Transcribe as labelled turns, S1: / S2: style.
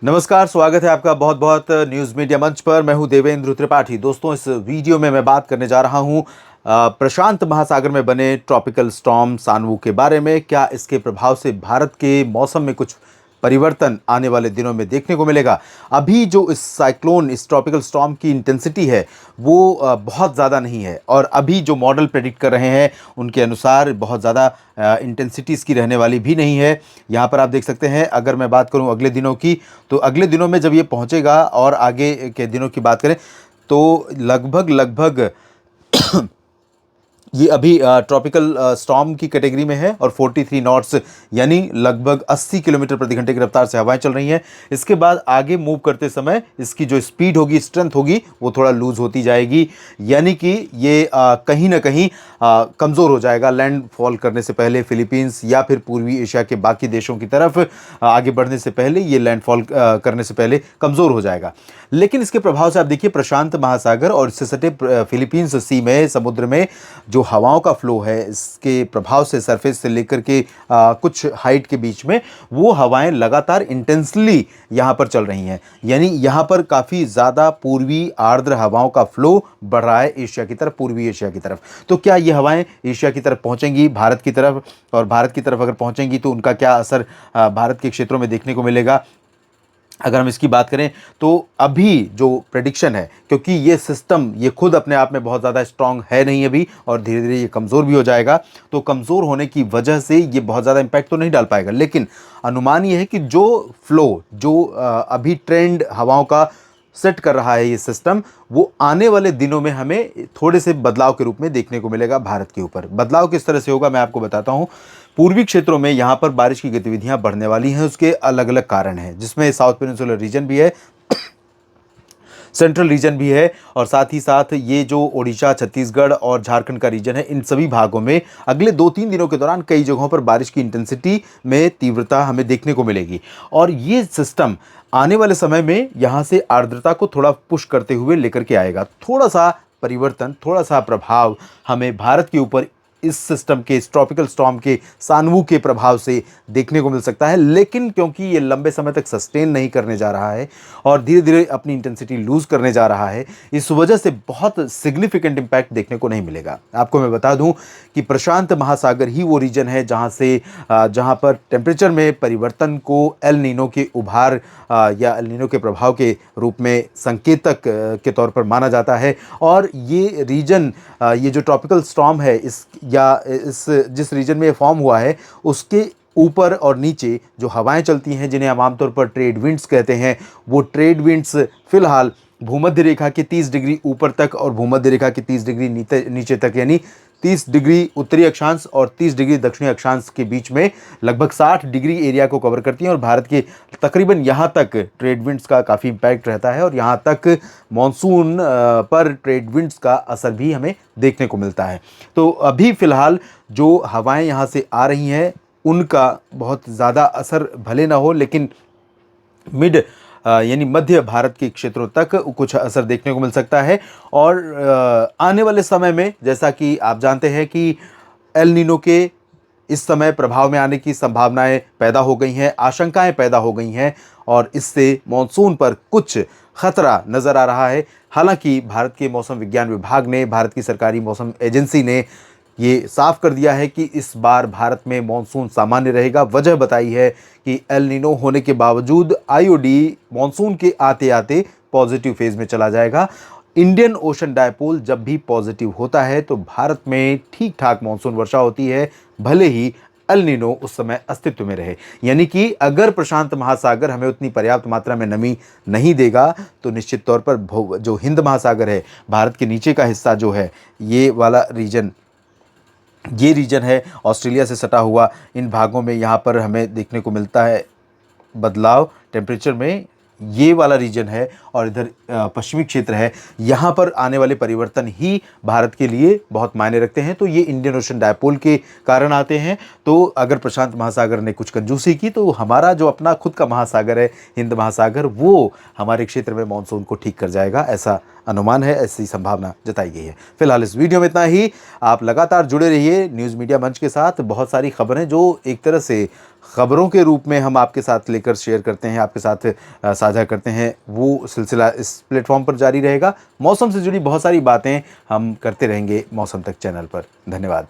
S1: नमस्कार, स्वागत है आपका बहुत बहुत न्यूज़ मीडिया मंच पर। मैं हूं देवेंद्र त्रिपाठी। दोस्तों, इस वीडियो में मैं बात करने जा रहा हूं प्रशांत महासागर में बने ट्रॉपिकल स्टॉर्म सानवू के बारे में। क्या इसके प्रभाव से भारत के मौसम में कुछ परिवर्तन आने वाले दिनों में देखने को मिलेगा? अभी जो इस साइक्लोन, इस ट्रॉपिकल स्टॉर्म की इंटेंसिटी है वो बहुत ज़्यादा नहीं है, और अभी जो मॉडल प्रेडिक्ट कर रहे हैं उनके अनुसार बहुत ज़्यादा इंटेंसिटी इसकी रहने वाली भी नहीं है। यहाँ पर आप देख सकते हैं, अगर मैं बात करूँ अगले दिनों की, तो अगले दिनों में जब ये पहुँचेगा और आगे के दिनों की बात करें तो लगभग लगभग ये अभी ट्रॉपिकल स्टॉर्म की कैटेगरी में है और 43 नॉट्स यानी लगभग 80 किलोमीटर प्रति घंटे की रफ्तार से हवाएं चल रही हैं। इसके बाद आगे मूव करते समय इसकी जो स्पीड होगी, स्ट्रेंथ होगी, वो थोड़ा लूज होती जाएगी, यानी कि ये कहीं ना कहीं कमज़ोर हो जाएगा। लैंडफॉल करने से पहले फिलीपींस या फिर पूर्वी एशिया के बाकी देशों की तरफ आगे बढ़ने से पहले ये लैंडफॉल करने से पहले कमज़ोर हो जाएगा। लेकिन इसके प्रभाव से आप देखिए, प्रशांत महासागर और इससे सटे फिलीपींस सी में, समुद्र में जो हवाओं का फ्लो है, इसके प्रभाव से सरफेस से लेकर के कुछ हाइट के बीच में वो हवाएं लगातार इंटेंसली यहाँ पर चल रही हैं। यानी यहाँ पर काफ़ी ज़्यादा पूर्वी आर्द्र हवाओं का फ्लो बढ़ रहा है एशिया की तरफ, पूर्वी एशिया की तरफ। तो क्या ये हवाएं एशिया की तरफ पहुँचेंगी, भारत की तरफ? और भारत की तरफ अगर पहुँचेंगी तो उनका क्या असर भारत के क्षेत्रों में देखने को मिलेगा? अगर हम इसकी बात करें तो अभी जो प्रेडिक्शन है, क्योंकि ये सिस्टम ये खुद अपने आप में बहुत ज़्यादा स्ट्रांग है नहीं अभी, और धीरे धीरे ये कमज़ोर भी हो जाएगा, तो कमज़ोर होने की वजह से ये बहुत ज़्यादा इम्पैक्ट तो नहीं डाल पाएगा। लेकिन अनुमान ये है कि जो फ्लो, जो अभी ट्रेंड हवाओं का सेट कर रहा है ये सिस्टम, वो आने वाले दिनों में हमें थोड़े से बदलाव के रूप में देखने को मिलेगा भारत के ऊपर। बदलाव किस तरह से होगा मैं आपको बताता हूँ। पूर्वी क्षेत्रों में यहाँ पर बारिश की गतिविधियाँ बढ़ने वाली हैं, उसके अलग अलग कारण हैं, जिसमें साउथ पेनिनसुलर रीजन भी है, सेंट्रल रीजन भी है, और साथ ही साथ ये जो ओडिशा, छत्तीसगढ़ और झारखंड का रीजन है, इन सभी भागों में अगले 2-3 दिनों के दौरान कई जगहों पर बारिश की इंटेंसिटी में तीव्रता हमें देखने को मिलेगी। और ये सिस्टम आने वाले समय में यहाँ से आर्द्रता को थोड़ा पुश करते हुए लेकर के आएगा। थोड़ा सा परिवर्तन, थोड़ा सा प्रभाव हमें भारत के ऊपर इस सिस्टम के, इस ट्रॉपिकल स्टॉर्म के सानवू के प्रभाव से देखने को मिल सकता है। लेकिन क्योंकि ये लंबे समय तक सस्टेन नहीं करने जा रहा है और धीरे धीरे अपनी इंटेंसिटी लूज करने जा रहा है, इस वजह से बहुत सिग्निफिकेंट इम्पैक्ट देखने को नहीं मिलेगा। आपको मैं बता दूं कि प्रशांत महासागर ही वो रीजन है जहां पर टेम्परेचर में परिवर्तन को एल नीनो के उभार या एल नीनो के प्रभाव के रूप में संकेतक के तौर पर माना जाता है। और ये रीजन, ये जो ट्रॉपिकल स्टॉर्म है, इस जिस रीजन में ये फॉर्म हुआ है, उसके ऊपर और नीचे जो हवाएं चलती हैं, जिन्हें हम आमतौर पर ट्रेड विंड्स कहते हैं, वो ट्रेड विंड्स फिलहाल भूमध्य रेखा के 30 डिग्री ऊपर तक और भूमध्य रेखा के 30 डिग्री नीचे तक, यानी 30 डिग्री उत्तरी अक्षांश और 30 डिग्री दक्षिणी अक्षांश के बीच में लगभग 60 डिग्री एरिया को कवर करती हैं। और भारत के तकरीबन यहाँ तक ट्रेड विंड्स का काफ़ी इम्पैक्ट रहता है, और यहाँ तक मॉनसून पर ट्रेड विंड्स का असर भी हमें देखने को मिलता है। तो अभी फ़िलहाल जो हवाएं यहाँ से आ रही हैं उनका बहुत ज़्यादा असर भले ना हो, लेकिन मिड यानी मध्य भारत के क्षेत्रों तक कुछ असर देखने को मिल सकता है। और आने वाले समय में, जैसा कि आप जानते हैं कि एल नीनो के इस समय प्रभाव में आने की संभावनाएं पैदा हो गई हैं, आशंकाएं पैदा हो गई हैं, और इससे मॉनसून पर कुछ खतरा नज़र आ रहा है। हालांकि भारत के मौसम विज्ञान विभाग ने, भारत की सरकारी मौसम एजेंसी ने ये साफ कर दिया है कि इस बार भारत में मॉनसून सामान्य रहेगा। वजह बताई है कि एल नीनो होने के बावजूद आईओडी मॉनसून के आते आते पॉजिटिव फेज में चला जाएगा। इंडियन ओशन डायपोल जब भी पॉजिटिव होता है तो भारत में ठीक ठाक मॉनसून वर्षा होती है, भले ही एल नीनो उस समय अस्तित्व में रहे। यानी कि अगर प्रशांत महासागर हमें उतनी पर्याप्त मात्रा में नमी नहीं देगा तो निश्चित तौर पर जो हिंद महासागर है, भारत के नीचे का हिस्सा जो है, ये वाला रीजन, ये रीजन है ऑस्ट्रेलिया से सटा हुआ, इन भागों में यहाँ पर हमें देखने को मिलता है बदलाव टेम्परेचर में। ये वाला रीजन है और इधर पश्चिमी क्षेत्र है, यहाँ पर आने वाले परिवर्तन ही भारत के लिए बहुत मायने रखते हैं। तो ये इंडियन ओशन डायपोल के कारण आते हैं। तो अगर प्रशांत महासागर ने कुछ कंजूसी की तो हमारा जो अपना खुद का महासागर है, हिंद महासागर, वो हमारे क्षेत्र में मानसून को ठीक कर जाएगा, ऐसा अनुमान है, ऐसी संभावना जताई गई है। फिलहाल इस वीडियो में इतना ही। आप लगातार जुड़े रहिए न्यूज़ मीडिया मंच के साथ। बहुत सारी खबरें जो एक तरह से खबरों के रूप में हम आपके साथ लेकर शेयर करते हैं, आपके साथ साझा करते हैं, वो सिलसिला इस प्लेटफॉर्म पर जारी रहेगा। मौसम से जुड़ी बहुत सारी बातें हम करते रहेंगे मौसम तक चैनल पर। धन्यवाद।